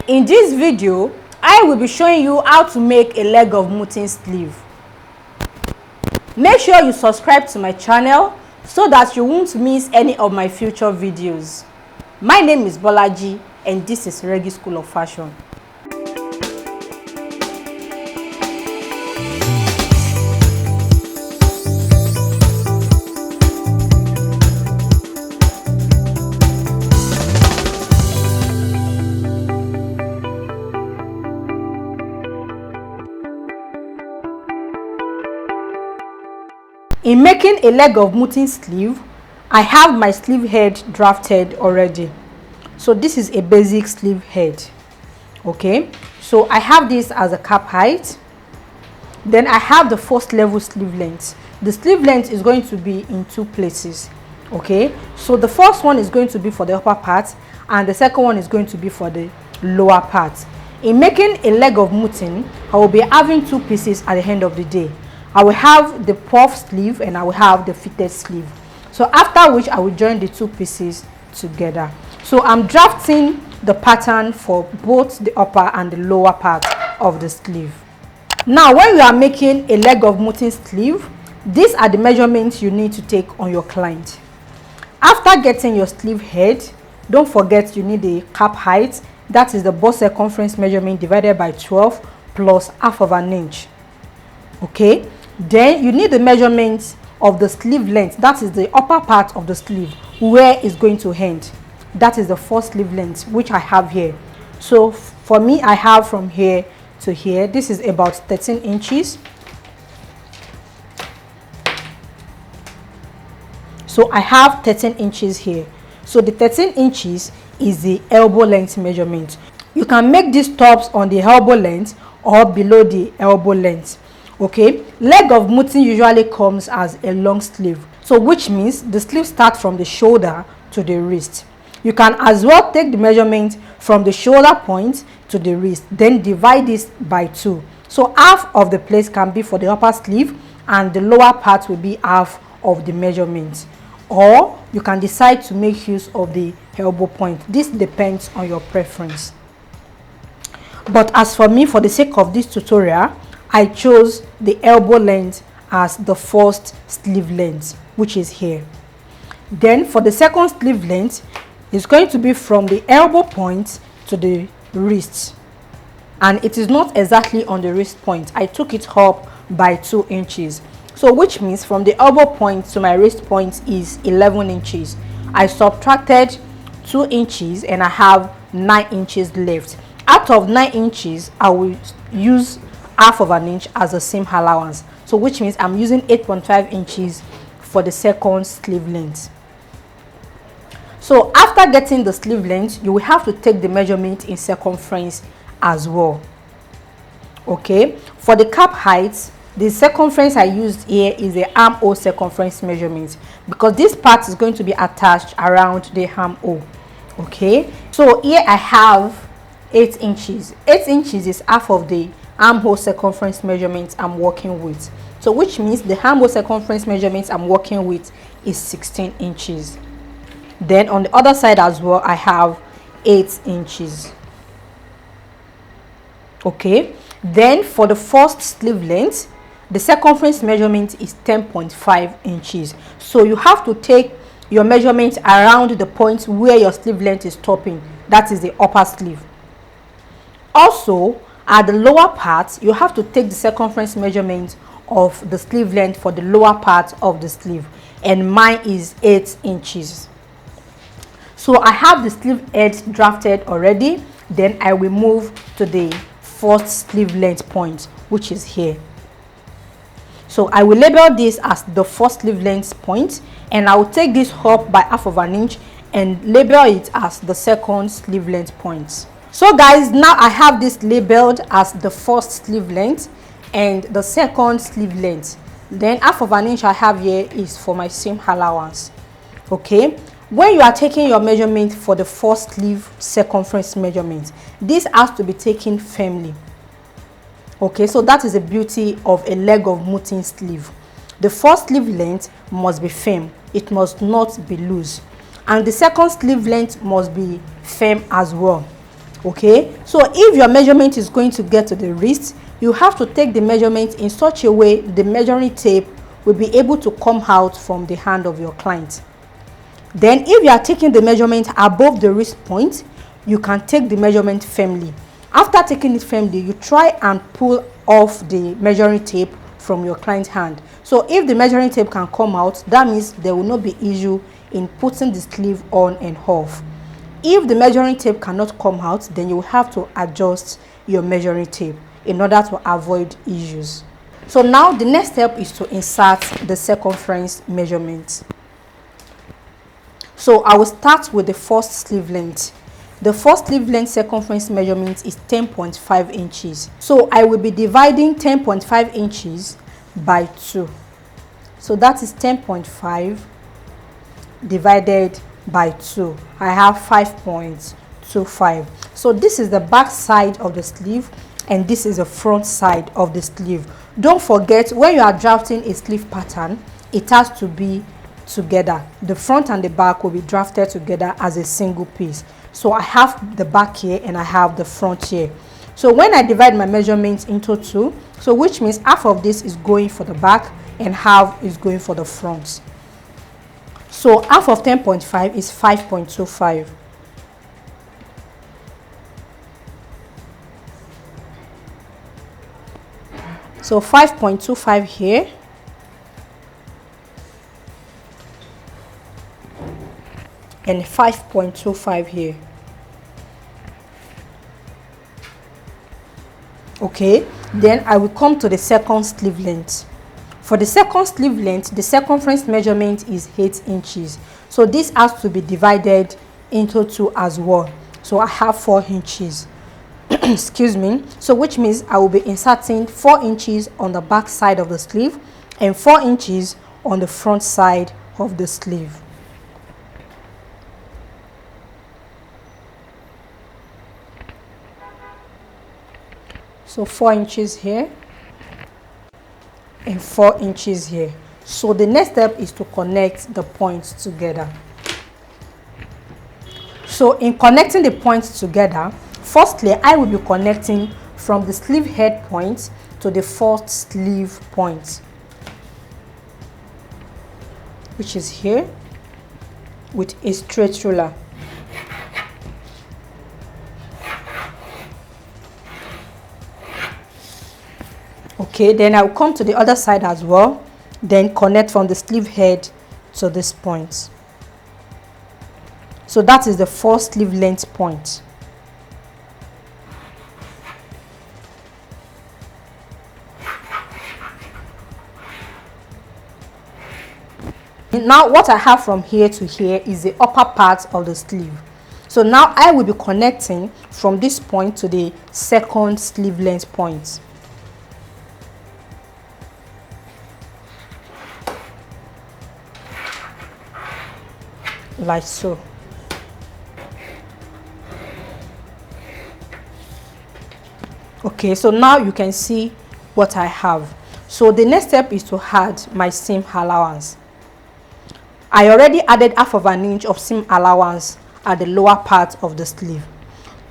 In this video, I will be showing you how to make a leg of mutton sleeve. Make sure you subscribe to my channel so that you won't miss any of my future videos. My name is Bolaji and this is Reggie School of Fashion. In making a leg of mutton sleeve, I have my sleeve head drafted already. So this is a basic sleeve head. Okay, so I have this as a cap height. Then I have the first level sleeve length. The sleeve length is going to be in two places. Okay, so the first one is going to be for the upper part and the second one is going to be for the lower part. In making a leg of mutton, I will be having two pieces at the end of the day. I will have the puff sleeve and I will have the fitted sleeve. So after which I will join the two pieces together. So I'm drafting the pattern for both the upper and the lower part of the sleeve. Now when you are making a leg of mutton sleeve, these are the measurements you need to take on your client. After getting your sleeve head, don't forget you need the cap height. That is the bust circumference measurement divided by 12 plus half of an inch. Okay, then you need the measurements of the sleeve length. That is the upper part of the sleeve where it's going to end. That is the first sleeve length which I have here. So for me, I have from here to here. This is about 13 inches. So I have 13 inches here. So the 13 inches is the elbow length measurement. You can make these tops on the elbow length or below the elbow length. Okay, leg of mutton usually comes as a long sleeve, so which means the sleeve starts from the shoulder to the wrist. You can as well take the measurement from the shoulder point to the wrist, then divide this by 2. So half of the place can be for the upper sleeve and the lower part will be half of the measurement. Or you can decide to make use of the elbow point. This depends on your preference. But as for me, for the sake of this tutorial, I chose the elbow length as the first sleeve length, which is here. Then for the second sleeve length, it's going to be from the elbow point to the wrist. And it is not exactly on the wrist point. I took it up by 2 inches. So which means from the elbow point to my wrist point is 11 inches. I subtracted 2 inches and I have 9 inches left. Out of 9 inches, I will use half of an inch as a seam allowance, so which means I'm using 8.5 inches for the second sleeve length. So after getting the sleeve length, you will have to take the measurement in circumference as well. Okay, for the cap height, the circumference I used here is the armhole circumference measurement because this part is going to be attached around the armhole. Okay, so here I have 8 inches. 8 inches is half of the armhole circumference measurement I'm working with, so which means the armhole circumference measurement I'm working with is 16 inches. Then on the other side as well, I have 8 inches. Okay, then for the first sleeve length, the circumference measurement is 10.5 inches. So you have to take your measurement around the point where your sleeve length is stopping. That is the upper sleeve. Also, at the lower part, you have to take the circumference measurement of the sleeve length for the lower part of the sleeve, and mine is 8 inches. So I have the sleeve edge drafted already. Then I will move to the first sleeve length point, which is here. So I will label this as the first sleeve length point, and I will take this up by half of an inch and label it as the second sleeve length point. So guys, now I have this labeled as the first sleeve length and the second sleeve length. Then half of an inch I have here is for my seam allowance. Okay, when you are taking your measurement for the first sleeve circumference measurement, this has to be taken firmly. Okay, so that is the beauty of a leg of mutton sleeve. The first sleeve length must be firm, it must not be loose, and the second sleeve length must be firm as well. Okay, so if your measurement is going to get to the wrist, you have to take the measurement in such a way the measuring tape will be able to come out from the hand of your client. Then if you are taking the measurement above the wrist point, you can take the measurement firmly. After taking it firmly, you try and pull off the measuring tape from your client's hand. So if the measuring tape can come out, that means there will not be issue in putting the sleeve on and off. If the measuring tape cannot come out, then you will have to adjust your measuring tape in order to avoid issues. So now the next step is to insert the circumference measurement. So I will start with the first sleeve length. The first sleeve length circumference measurement is 10.5 inches. So I will be dividing 10.5 inches by 2. So that is 10.5 divided by 2. I have 5.25. So this is the back side of the sleeve and this is the front side of the sleeve. Don't forget, when you are drafting a sleeve pattern, it has to be together. The front and the back will be drafted together as a single piece. So I have the back here and I have the front here. So when I divide my measurements into 2, so which means half of this is going for the back and half is going for the front. So half of 10.5 is 5.25. So 5.25 here. And 5.25 here. Okay, then I will come to the second sleeve length. For the second sleeve length, the circumference measurement is 8 inches. So this has to be divided into 2 as well. So I have 4 inches. Excuse me. So which means I will be inserting 4 inches on the back side of the sleeve and 4 inches on the front side of the sleeve. So 4 inches here and 4 inches here. So the next step is to connect the points together. So in connecting the points together, firstly I will be connecting from the sleeve head point to the fourth sleeve point, which is here, with a straight ruler. Okay, then I'll come to the other side as well, then connect from the sleeve head to this point. So that is the first sleeve length point. Now what I have from here to here is the upper part of the sleeve. So now I will be connecting from this point to the second sleeve length point. Like so. Okay, so now you can see what I have. So the next step is to add my seam allowance. I already added half of an inch of seam allowance at the lower part of the sleeve.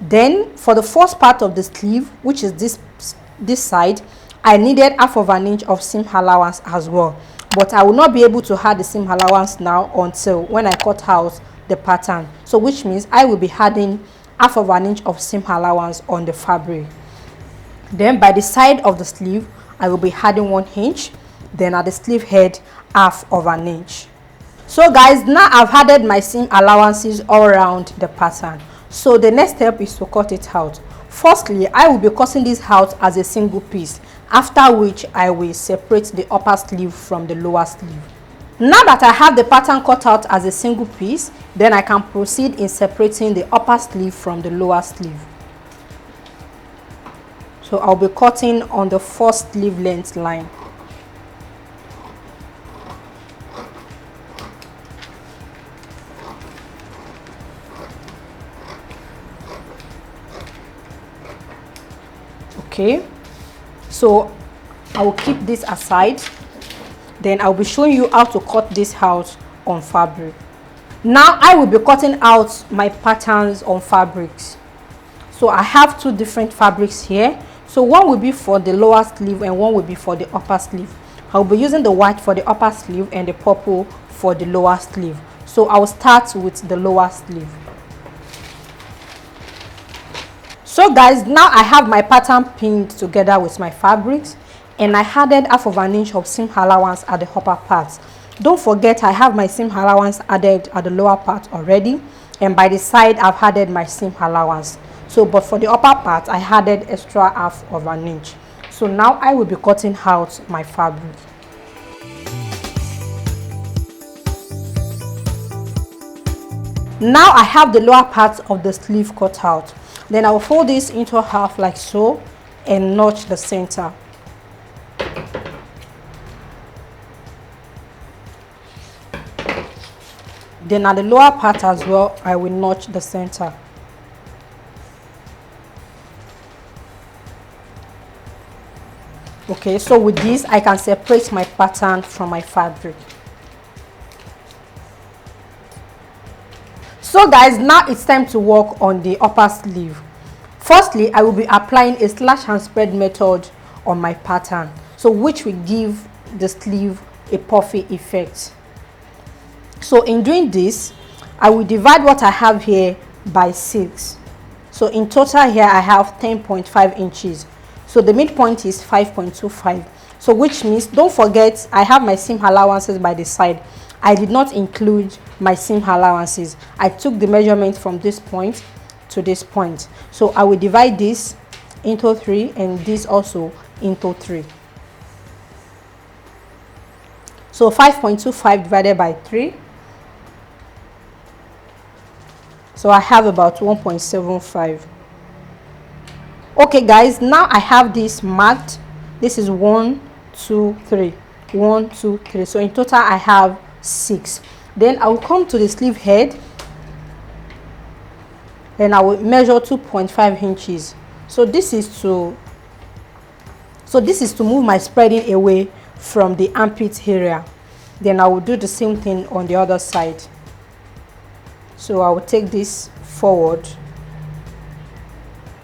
Then for the first part of the sleeve, which is this side, I needed half of an inch of seam allowance as well. But I will not be able to add the seam allowance now until when I cut out the pattern. So which means I will be adding half of an inch of seam allowance on the fabric. Then by the side of the sleeve, I will be adding 1 inch. Then at the sleeve head, half of an inch. So guys, now I've added my seam allowances all around the pattern. So the next step is to cut it out. Firstly, I will be cutting this out as a single piece, after which I will separate the upper sleeve from the lower sleeve. Now that I have the pattern cut out as a single piece, then I can proceed in separating the upper sleeve from the lower sleeve. So I'll be cutting on the first sleeve length line. Okay, so I will keep this aside. Then I'll be showing you how to cut this out on fabric. Now I will be cutting out my patterns on fabrics. So I have two different fabrics here. So one will be for the lower sleeve and one will be for the upper sleeve. I'll be using the white for the upper sleeve and the purple for the lower sleeve. So I'll start with the lower sleeve. So guys, now I have my pattern pinned together with my fabrics, and I added 1/2 inch of seam allowance at the upper part. Don't forget, I have my seam allowance added at the lower part already, and by the side I've added my seam allowance. So but for the upper part I added extra 1/2 inch. So now I will be cutting out my fabric. Now I have the lower part of the sleeve cut out. Then I'll fold this into half like so and notch the center. Then at the lower part as well, I will notch the center. Okay, so with this I can separate my pattern from my fabric. So guys, now it's time to work on the upper sleeve. Firstly, I will be applying a slash and spread method on my pattern, so which will give the sleeve a puffy effect. So in doing this, I will divide what I have here by 6. So in total here I have 10.5 inches. So the midpoint is 5.25. So which means, don't forget, I have my seam allowances by the side. I did not include my seam allowances. I took the measurement from this point to this point. So I will divide this into 3 and this also into 3. So 5.25 divided by 3. So I have about 1.75. Okay guys, now I have this marked. This is 1, 2, 3. 1, 2, 3. So in total I have 6. Then I will come to the sleeve head and I will measure 2.5 inches. So this is to move my spreading away from the armpit area. Then I will do the same thing on the other side. So I will take this forward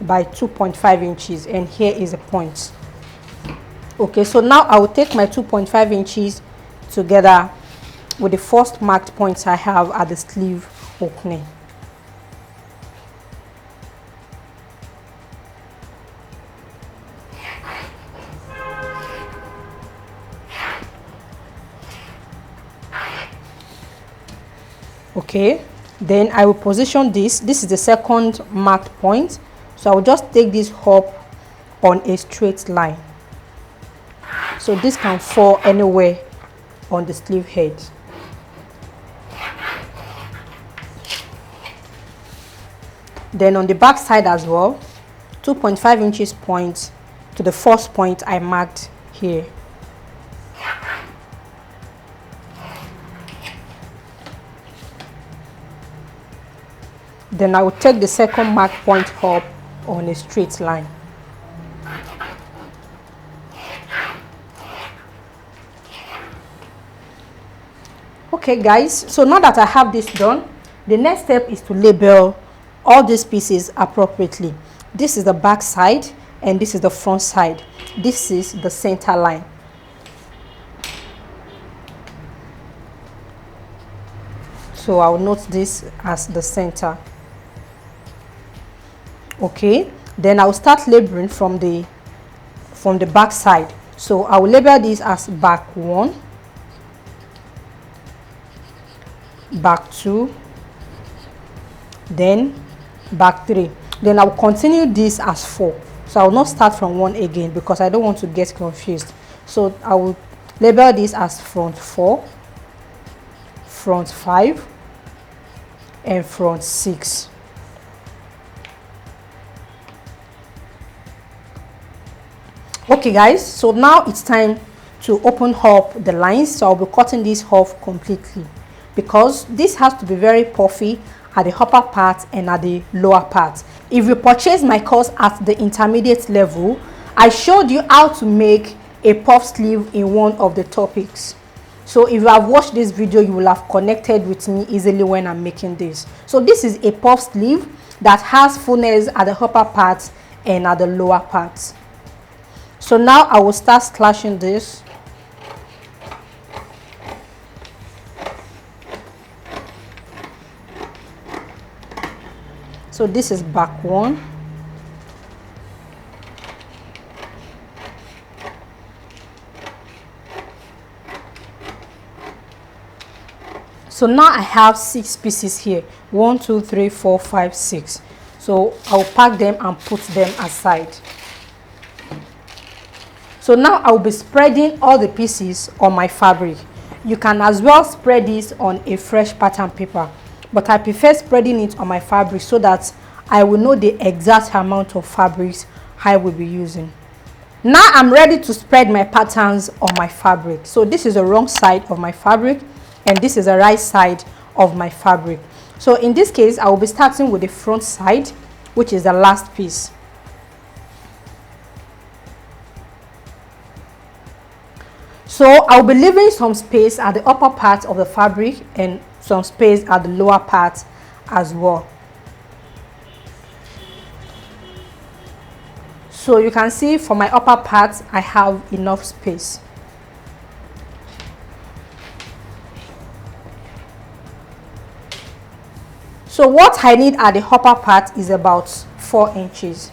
by 2.5 inches and here is a point. Okay, so now I will take my 2.5 inches together with the first marked points I have at the sleeve opening. Okay, then I will position this. This is the second marked point. So I will just take this up on a straight line. So this can fall anywhere on the sleeve head. Then on the back side as well, 2.5 inches point to the first point I marked here. Then I will take the second marked point up on a straight line. Okay guys, so now that I have this done, the next step is to label all these pieces appropriately. This is the back side and this is the front side. This is the center line. So I'll note this as the center. Okay, then I'll start labeling from the back side. So I will label this as back 1, back 2, then back 3. Then I will continue this as 4. So I will not start from 1 again because I don't want to get confused. So I will label this as front 4, front 5, and front 6. Okay guys, so now it's time to open up the lines. So I'll be cutting this off completely because this has to be very puffy at the upper part and at the lower part. If you purchase my course at the intermediate level, I showed you how to make a puff sleeve in one of the topics. So if you have watched this video, you will have connected with me easily when I'm making this. So this is a puff sleeve. that has fullness at the upper part and at the lower part. So now I will start slashing this. So this is back one. So now I have 6 pieces here. 1, 2, 3, 4, 5, 6. So I'll pack them and put them aside. So now I will be spreading all the pieces on my fabric. You can as well spread this on a fresh pattern paper, but I prefer spreading it on my fabric so that I will know the exact amount of fabrics I will be using. Now I'm ready to spread my patterns on my fabric. So this is the wrong side of my fabric and this is the right side of my fabric. So in this case, I will be starting with the front side, which is the last piece. So I'll be leaving some space at the upper part of the fabric and some space at the lower part as well. So you can see for my upper part, I have enough space. So what I need at the upper part is about 4 inches.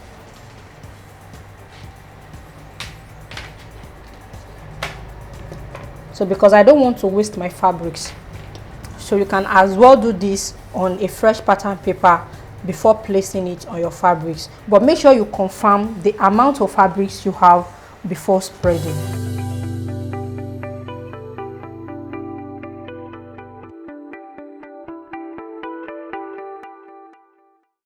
So because I don't want to waste my fabrics, so you can as well do this on a fresh pattern paper before placing it on your fabrics, but make sure you confirm the amount of fabrics you have before spreading.